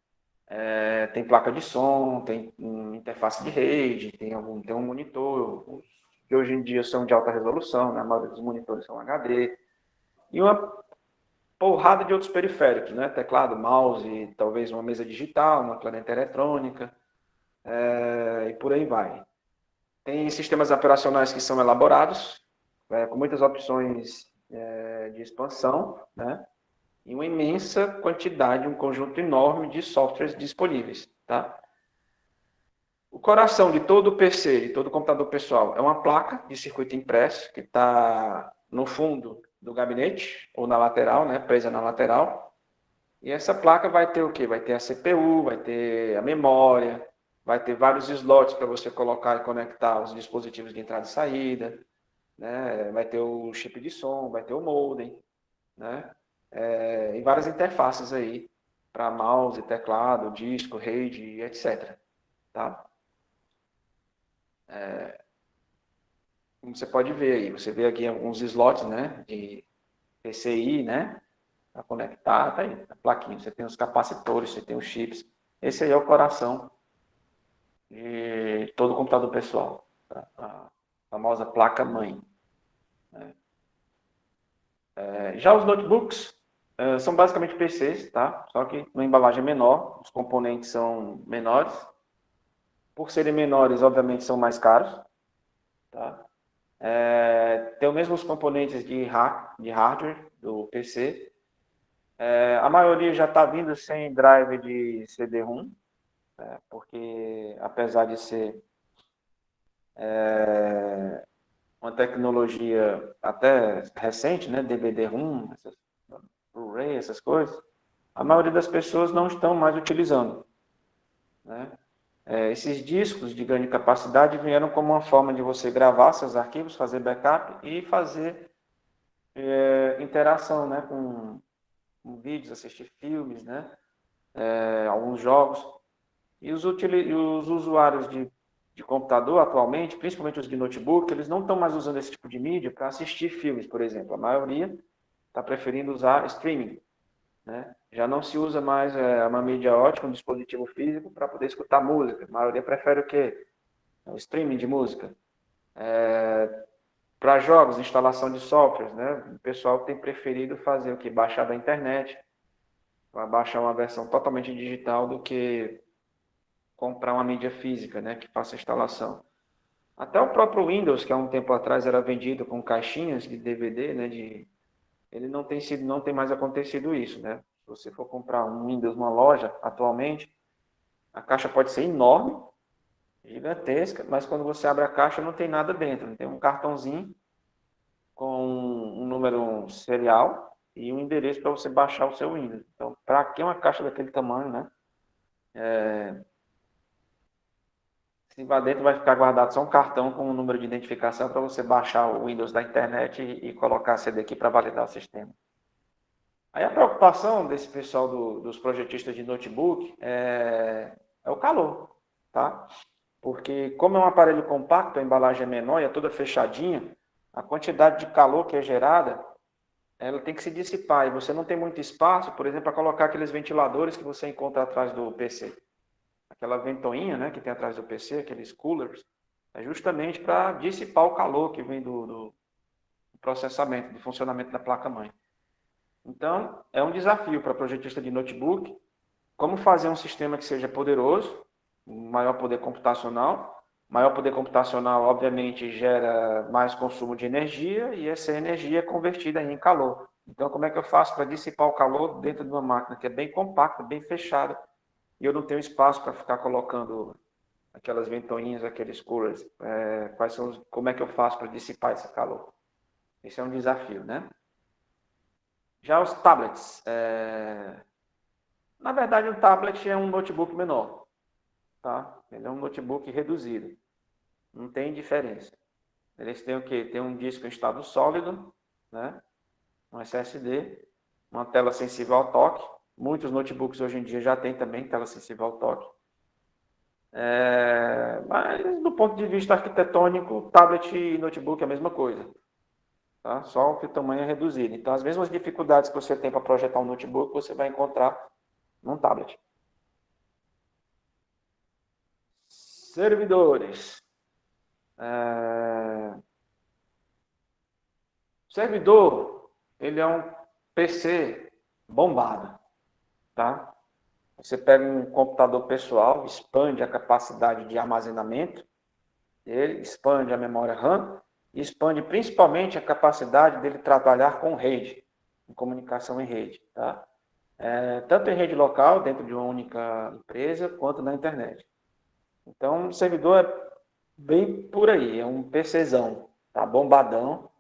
Tem placa de som, tem interface de rede, tem um monitor, que hoje em dia são de alta resolução, né? A maioria dos monitores são HD, e uma porrada de outros periféricos, né? Teclado, mouse, talvez uma mesa digital, uma planeta eletrônica, e por aí vai. Tem sistemas operacionais que são elaborados, com muitas opções de expansão, né? E uma imensa quantidade, um conjunto enorme de softwares disponíveis, tá? O coração de todo o PC, de todo o computador pessoal, é uma placa de circuito impresso que está no fundo do gabinete, ou na lateral, né? Presa na lateral. E essa placa vai ter o quê? Vai ter a CPU, vai ter a memória, vai ter vários slots para você colocar e conectar os dispositivos de entrada e saída, né? Vai ter o chip de som, vai ter o modem, né? E várias interfaces aí para mouse, teclado, disco, rede, etc. Tá? Como você pode ver aí, você vê aqui alguns slots, né? De PCI, né? Para conectar, tá aí, a plaquinha. Você tem os capacitores, você tem os chips. Esse aí é o coração de todo o computador pessoal, tá? A famosa placa-mãe. Né? Já os notebooks são basicamente PCs, tá? Só que uma embalagem menor, os componentes são menores. Por serem menores, obviamente, são mais caros. Tá? Tem os mesmos componentes de hardware do PC. A maioria já está vindo sem drive de CD-ROM, porque apesar de ser uma tecnologia até recente, né, DVD-ROM, Blu-ray, essas coisas, a maioria das pessoas não estão mais utilizando, né? Esses discos de grande capacidade vieram como uma forma de você gravar seus arquivos, fazer backup e fazer interação, né, com vídeos, assistir filmes, né, alguns jogos. E os usuários de computador atualmente, principalmente os de notebook, eles não estão mais usando esse tipo de mídia para assistir filmes, por exemplo. A maioria está preferindo usar streaming, né? Já não se usa mais uma mídia ótica, um dispositivo físico para poder escutar música. A maioria prefere o quê? O streaming de música. Para jogos, instalação de softwares, né? O pessoal tem preferido fazer o que? Baixar da internet, para baixar uma versão totalmente digital do que comprar uma mídia física, né? Que faça a instalação. Até o próprio Windows, que há um tempo atrás era vendido com caixinhas de DVD, né? Ele não tem mais acontecido isso, né? Se você for comprar um Windows numa loja atualmente, a caixa pode ser enorme, gigantesca, mas quando você abre a caixa não tem nada dentro. Tem um cartãozinho com um número serial e um endereço para você baixar o seu Windows. Então, para que uma caixa daquele tamanho, né? Se lá dentro vai ficar guardado só um cartão com um número de identificação para você baixar o Windows da internet e colocar CD aqui para validar o sistema. Aí a preocupação desse pessoal dos projetistas de notebook é o calor, tá? Porque como é um aparelho compacto, a embalagem é menor e é toda fechadinha, a quantidade de calor que é gerada, ela tem que se dissipar. E você não tem muito espaço, por exemplo, para colocar aqueles ventiladores que você encontra atrás do PC. Aquela ventoinha, né, que tem atrás do PC, aqueles coolers, é justamente para dissipar o calor que vem do processamento, do funcionamento da placa-mãe. Então, é um desafio para projetista de notebook, como fazer um sistema que seja poderoso, maior poder computacional. Maior poder computacional, obviamente, gera mais consumo de energia e essa energia é convertida em calor. Então, como é que eu faço para dissipar o calor dentro de uma máquina que é bem compacta, bem fechada, e eu não tenho espaço para ficar colocando aquelas ventoinhas, aqueles coolers? Como é que eu faço para dissipar esse calor? Esse é um desafio, né? Já os tablets. Na verdade, o tablet é um notebook menor, tá? Ele é um notebook reduzido. Não tem diferença. Eles têm o quê? Tem um disco em estado sólido, né? Um SSD, uma tela sensível ao toque. Muitos notebooks hoje em dia já têm também tela sensível ao toque. Mas do ponto de vista arquitetônico, tablet e notebook é a mesma coisa. Tá? Só que o tamanho é reduzido. Então, as mesmas dificuldades que você tem para projetar um notebook, você vai encontrar num tablet. Servidores. Servidor, ele é um PC bombado, tá? Você pega um computador pessoal, expande a capacidade de armazenamento dele, expande a memória RAM e expande principalmente a capacidade dele trabalhar com rede, com comunicação em rede, tá? Tanto em rede local, dentro de uma única empresa, quanto na internet. Então, o servidor é bem por aí, é um PCzão, tá? Bombadão,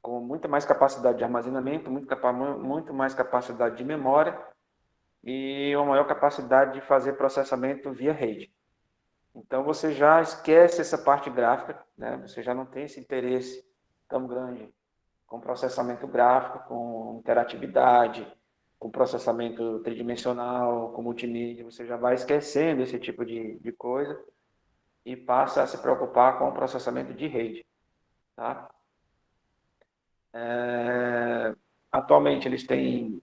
com muita mais capacidade de armazenamento, muito mais capacidade de memória e uma maior capacidade de fazer processamento via rede. Então você já esquece essa parte gráfica, né? Você já não tem esse interesse tão grande com processamento gráfico, com interatividade, com processamento tridimensional, com multimídia. Você já vai esquecendo esse tipo de coisa e passa a se preocupar com o processamento de rede, tá? Atualmente eles têm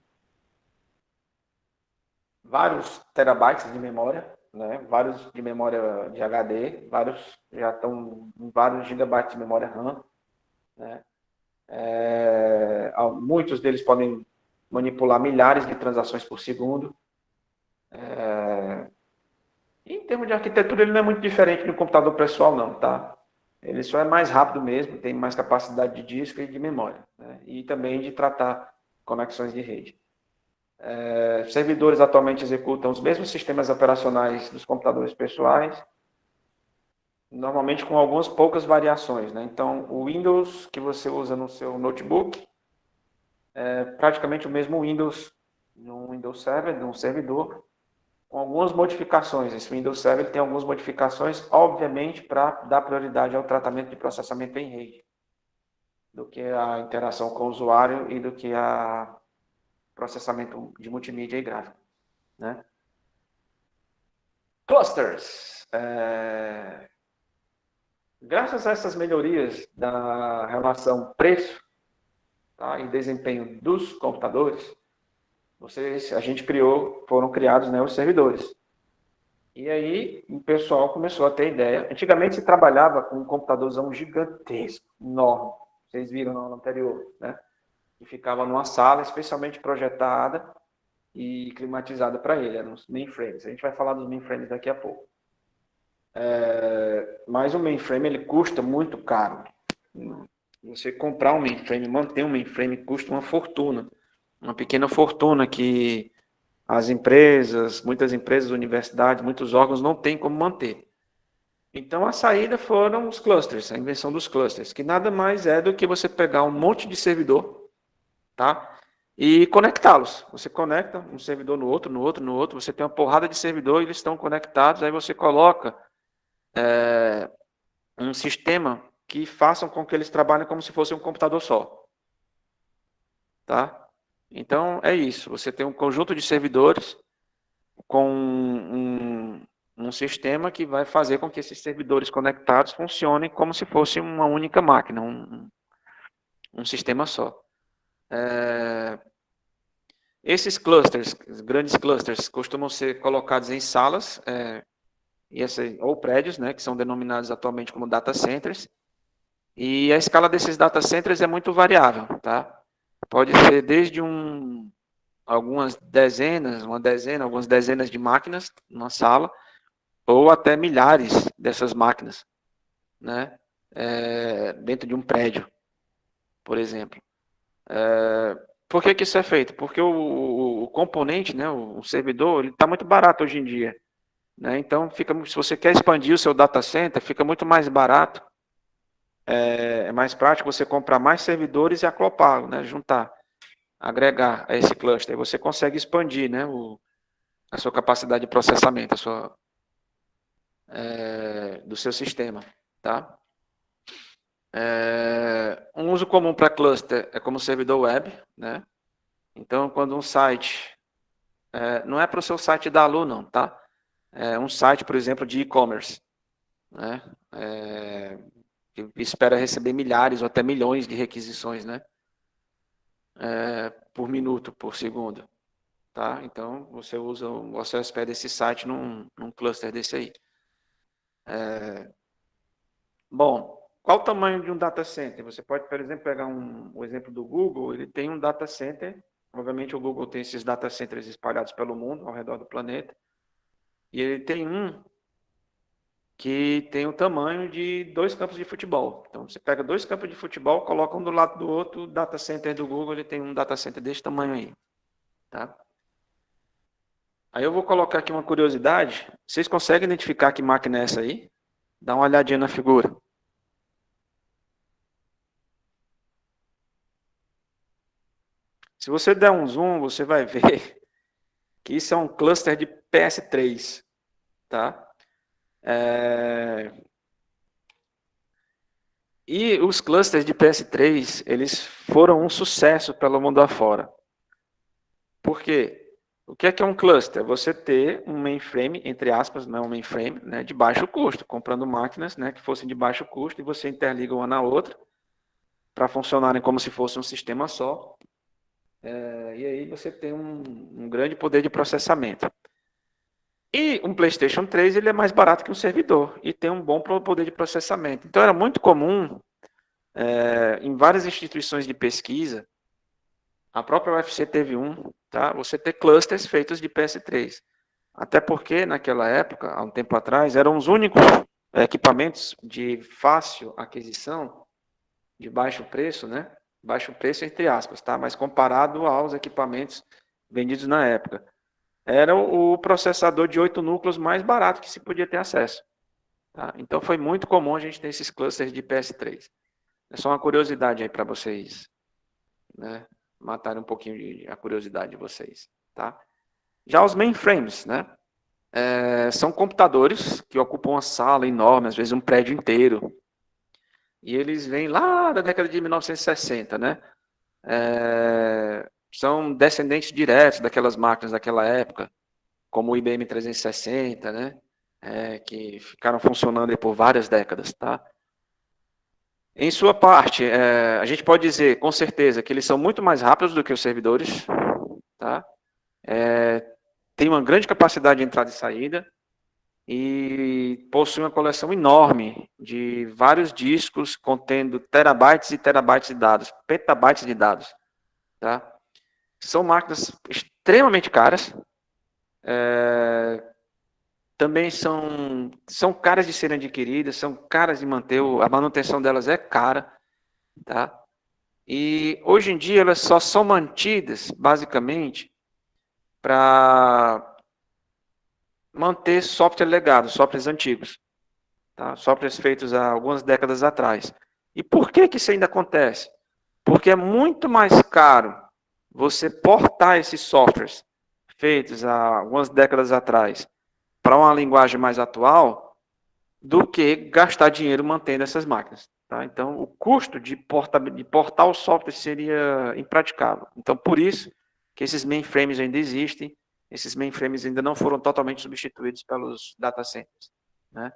vários terabytes de memória, né? Vários de memória de HD, vários já estão em vários gigabytes de memória RAM, né? Muitos deles podem manipular milhares de transações por segundo. Em termos de arquitetura, ele não é muito diferente do computador pessoal, não, tá? Ele só é mais rápido mesmo, tem mais capacidade de disco e de memória, né? E também de tratar conexões de rede. Servidores atualmente executam os mesmos sistemas operacionais dos computadores pessoais, normalmente com algumas poucas variações, né? Então, o Windows que você usa no seu notebook é praticamente o mesmo Windows num Windows Server, num servidor, com algumas modificações. Esse Windows Server ele tem algumas modificações, obviamente, para dar prioridade ao tratamento de processamento em rede, do que a interação com o usuário e do que a processamento de multimídia e gráfico, né? Clusters. Graças a essas melhorias da relação preço, tá, e desempenho dos computadores, a gente foram criados, né, os servidores. E aí o pessoal começou a ter ideia. Antigamente se trabalhava com um computadorzão gigantesco, enorme. Vocês viram na aula anterior, né? Que ficava numa sala especialmente projetada e climatizada para ele, eram os mainframes. A gente vai falar dos mainframes daqui a pouco. Mas o mainframe ele custa muito caro. Você comprar um mainframe, manter um mainframe custa uma fortuna, uma pequena fortuna que as empresas, muitas empresas, universidades, muitos órgãos não têm como manter. Então a saída foram os clusters, a invenção dos clusters, que nada mais é do que você pegar um monte de servidor, tá? E conectá-los. Você conecta um servidor no outro, no outro, no outro, você tem uma porrada de servidor e eles estão conectados, aí você coloca um sistema que façam com que eles trabalhem como se fosse um computador só. Tá? Então, é isso. Você tem um conjunto de servidores com um sistema que vai fazer com que esses servidores conectados funcionem como se fosse uma única máquina, um sistema só. Esses clusters, grandes clusters, costumam ser colocados em salas ou prédios, né, que são denominados atualmente como data centers, e a escala desses data centers é muito variável, tá? Pode ser desde algumas dezenas, algumas dezenas de máquinas numa sala, ou até milhares dessas máquinas, né? Dentro de um prédio, por exemplo. Por que isso é feito? Porque o componente, né, o servidor, ele está muito barato hoje em dia, né? Então, se você quer expandir o seu data center, fica muito mais barato. É mais prático você comprar mais servidores e acoplar, né? Juntar, agregar a esse cluster. Você consegue expandir, né? A sua capacidade de processamento, do seu sistema, tá? Um uso comum para cluster é como servidor web, né? Então, quando um site, não é para o seu site da Alu, não, tá? É um site, por exemplo, de e-commerce, né? Que espera receber milhares ou até milhões de requisições, né? Por minuto, por segundo, tá? Então, você hospeda esse site num cluster desse aí. Bom, qual o tamanho de um data center? Você pode, por exemplo, pegar o exemplo do Google, ele tem um data center, obviamente o Google tem esses data centers espalhados pelo mundo, ao redor do planeta, e ele tem um que tem o tamanho de 2 campos de futebol. Então, você pega 2 campos de futebol, coloca um do lado do outro, o data center do Google, ele tem um data center desse tamanho aí, tá? Aí eu vou colocar aqui uma curiosidade, vocês conseguem identificar que máquina é essa aí? Dá uma olhadinha na figura. Se você der um zoom, você vai ver que isso é um cluster de PS3, tá? E os clusters de PS3, eles foram um sucesso pelo mundo afora. Por quê? O que é um cluster? Você ter um mainframe, entre aspas, não é um mainframe, né, de baixo custo, comprando máquinas, né, que fossem de baixo custo e você interliga uma na outra para funcionarem como se fosse um sistema só. E aí você tem um grande poder de processamento. E um PlayStation 3 ele é mais barato que um servidor e tem um bom poder de processamento. Então era muito comum em várias instituições de pesquisa, a própria UFC teve tá? Você ter clusters feitos de PS3. Até porque naquela época, há um tempo atrás, eram os únicos equipamentos de fácil aquisição, de baixo preço, né? Baixo preço entre aspas, tá? Mas comparado aos equipamentos vendidos na época. Era o processador de 8 núcleos mais barato que se podia ter acesso. Tá? Então foi muito comum a gente ter esses clusters de PS3. É só uma curiosidade aí para vocês, né? Matarem um pouquinho a curiosidade de vocês. Tá? Já os mainframes, né? São computadores que ocupam uma sala enorme, às vezes um prédio inteiro. E eles vêm lá da década de 1960, né? São descendentes diretos daquelas máquinas daquela época, como o IBM 360, né? Que ficaram funcionando aí por várias décadas, tá? Em sua parte, a gente pode dizer com certeza que eles são muito mais rápidos do que os servidores, tá? Tem uma grande capacidade de entrada e saída e possui uma coleção enorme de vários discos contendo terabytes e terabytes de dados, petabytes de dados, tá? São máquinas extremamente caras, também são caras de serem adquiridas, são caras de manter, a manutenção delas é cara, tá? E hoje em dia elas só são mantidas, basicamente, para manter software legado, softwares antigos, tá? Softwares feitos há algumas décadas atrás. E por que isso ainda acontece? Porque é muito mais caro você portar esses softwares feitos há algumas décadas atrás para uma linguagem mais atual do que gastar dinheiro mantendo essas máquinas. Tá? Então, o custo de portar o software seria impraticável. Então, por isso que esses mainframes ainda existem, esses mainframes ainda não foram totalmente substituídos pelos data centers. Né?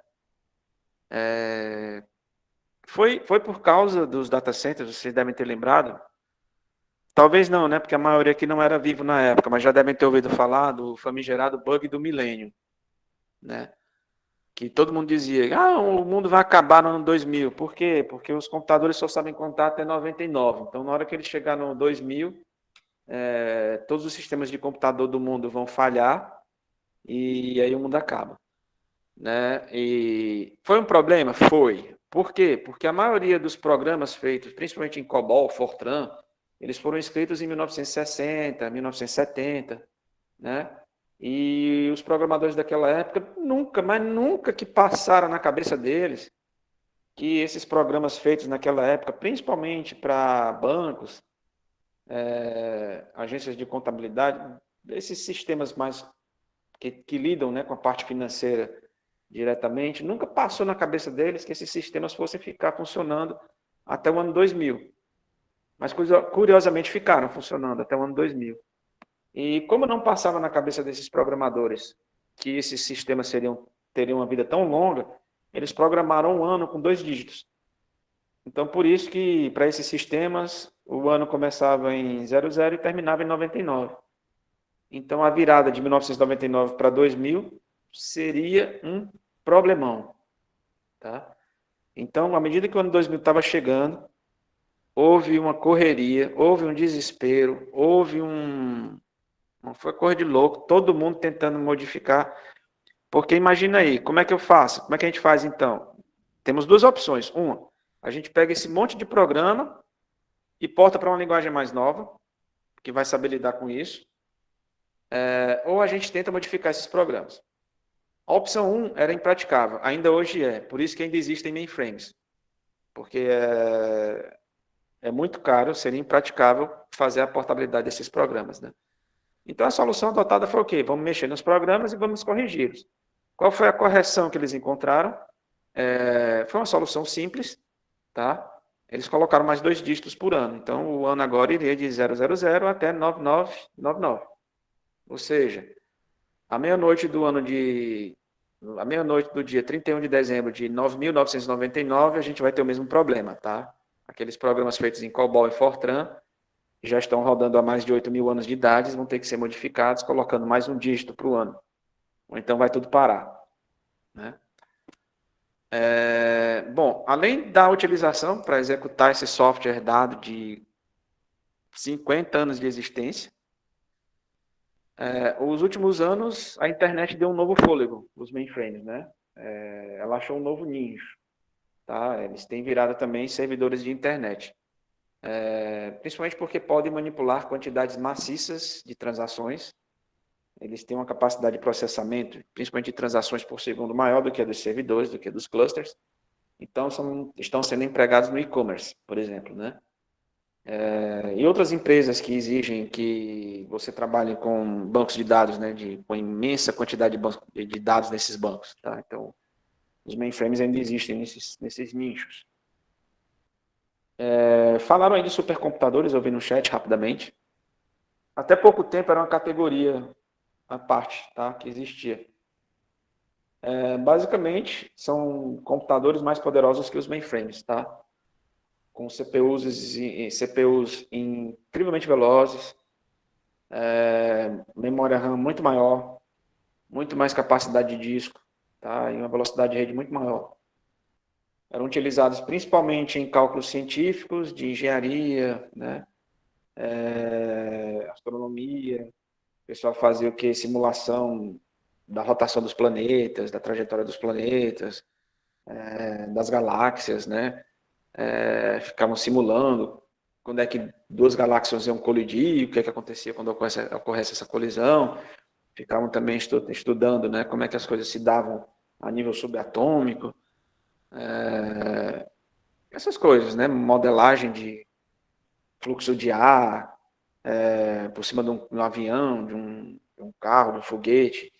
Foi por causa dos data centers, vocês devem ter lembrado. Talvez não, né? Porque a maioria aqui não era vivo na época, mas já devem ter ouvido falar do famigerado bug do milênio, né? Que todo mundo dizia, o mundo vai acabar no ano 2000. Por quê? Porque os computadores só sabem contar até 99. Então, na hora que ele chegar no 2000, todos os sistemas de computador do mundo vão falhar e aí o mundo acaba. Né? E foi um problema? Foi. Por quê? Porque a maioria dos programas feitos, principalmente em COBOL, Fortran, eles foram escritos em 1960, 1970, né? E os programadores daquela época nunca, mas nunca que passaram na cabeça deles que esses programas feitos naquela época, principalmente para bancos, agências de contabilidade, esses sistemas mais que lidam, né, com a parte financeira diretamente, nunca passou na cabeça deles que esses sistemas fossem ficar funcionando até o ano 2000. Mas curiosamente ficaram funcionando até o ano 2000. E como não passava na cabeça desses programadores que esses sistemas teriam uma vida tão longa, eles programaram um ano com 2 dígitos. Então, por isso que para esses sistemas, o ano começava em 00 e terminava em 99. Então, a virada de 1999 para 2000 seria um problemão. Tá? Então, à medida que o ano 2000 estava chegando, houve uma correria, houve um desespero, foi coisa de louco, todo mundo tentando modificar. Porque imagina aí, como é que eu faço? Como é que a gente faz então? Temos 2 opções. Uma, a gente pega esse monte de programa e porta para uma linguagem mais nova, que vai saber lidar com isso. Ou a gente tenta modificar esses programas. A opção 1 era impraticável, ainda hoje é. Por isso que ainda existem mainframes. Porque é muito caro, seria impraticável fazer a portabilidade desses programas. Né? Então, a solução adotada foi o quê? Vamos mexer nos programas e vamos corrigi-los. Qual foi a correção que eles encontraram? Foi uma solução simples, tá? Eles colocaram mais 2 dígitos por ano. Então, o ano agora iria de 000 até 9999. Ou seja, à meia-noite do dia 31 de dezembro de 9.999, a gente vai ter o mesmo problema, tá? Aqueles programas feitos em COBOL e Fortran já estão rodando há mais de 8.000 anos de idade, vão ter que ser modificados, colocando mais um dígito para o ano. Ou então vai tudo parar. Né? Bom, além da utilização para executar esse software dado de 50 anos de existência, os últimos anos a internet deu um novo fôlego, os mainframes, né? Ela achou um novo nicho. Tá? Eles têm virado também servidores de internet. Principalmente porque podem manipular quantidades maciças de transações. Eles têm uma capacidade de processamento, principalmente de transações por segundo, maior do que a dos servidores, do que a dos clusters. Então, estão sendo empregados no e-commerce, por exemplo. Né? E outras empresas que exigem que você trabalhe com bancos de dados, né, com imensa quantidade de dados nesses bancos. Tá? Então, os mainframes ainda existem nesses nichos. Falaram aí de supercomputadores, eu vi no chat rapidamente. Até pouco tempo era uma categoria à parte, tá, que existia. Basicamente, são computadores mais poderosos que os mainframes, tá? Com CPUs incrivelmente velozes, memória RAM muito maior, muito mais capacidade de disco, tá? E uma velocidade de rede muito maior. Eram utilizados principalmente em cálculos científicos, de engenharia, né? Astronomia. O pessoal fazia o que? Simulação da rotação dos planetas, da trajetória dos planetas, das galáxias, né? Ficavam simulando quando é que duas galáxias iam colidir, o que é que acontecia quando ocorresse essa colisão. Ficavam também estudando, né, como é que as coisas se davam a nível subatômico, essas coisas, né, modelagem de fluxo de ar por cima de um avião, de um carro, de um foguete.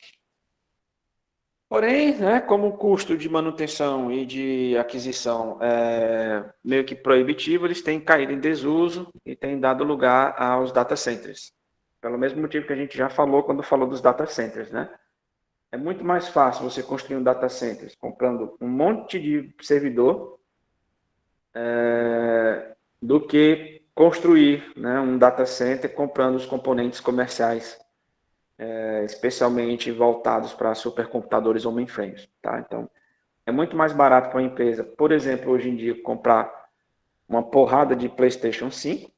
Porém, né, como o custo de manutenção e de aquisição é meio que proibitivo, eles têm caído em desuso e têm dado lugar aos data centers. Pelo mesmo motivo que a gente já falou quando falou dos data centers, né? É muito mais fácil você construir um data center comprando um monte de servidor do que construir, né, um data center comprando os componentes comerciais, especialmente voltados para supercomputadores ou mainframes. Tá? Então, é muito mais barato para uma empresa, por exemplo, hoje em dia, comprar uma porrada de PlayStation 5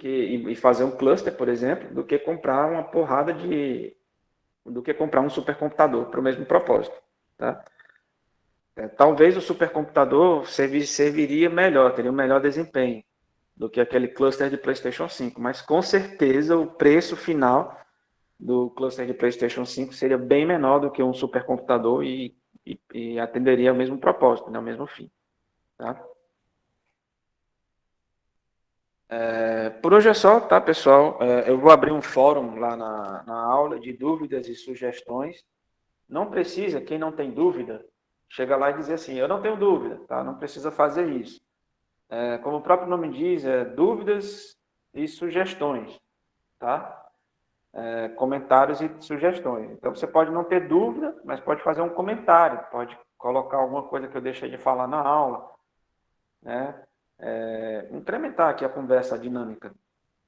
e fazer um cluster, por exemplo, do que comprar uma porrada do que comprar um supercomputador para o mesmo propósito. Tá? Talvez o supercomputador serviria melhor, teria um melhor desempenho do que aquele cluster de PlayStation 5, mas com certeza o preço final do cluster de PlayStation 5 seria bem menor do que um supercomputador e atenderia ao mesmo propósito, né, ao mesmo fim. Tá? Por hoje é só, tá, pessoal? Eu vou abrir um fórum lá na aula de dúvidas e sugestões. Não precisa, quem não tem dúvida, chega lá e dizer assim, eu não tenho dúvida, tá? Não precisa fazer isso. Como o próprio nome diz, dúvidas e sugestões, tá? Comentários e sugestões. Então, você pode não ter dúvida, mas pode fazer um comentário, pode colocar alguma coisa que eu deixei de falar na aula, né? Incrementar aqui a conversa dinâmica,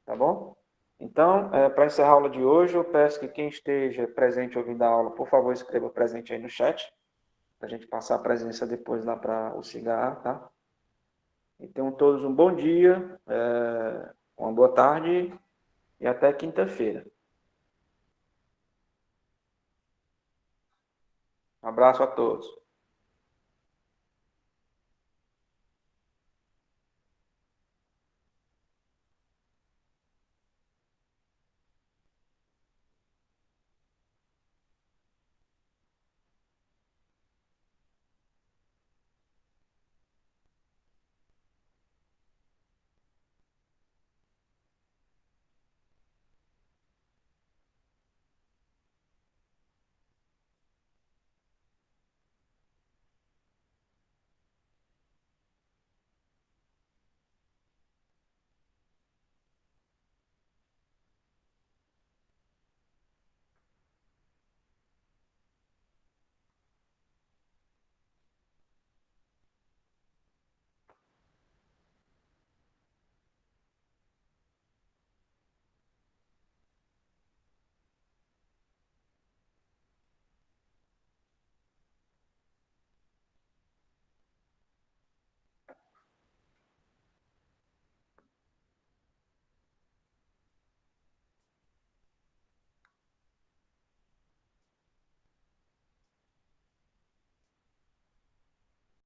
tá bom? Então, para encerrar a aula de hoje, eu peço que quem esteja presente ouvindo a aula, por favor, escreva presente aí no chat, para a gente passar a presença depois lá para o cigarro, tá? Então, todos um bom dia, uma boa tarde e até quinta-feira. Um abraço a todos.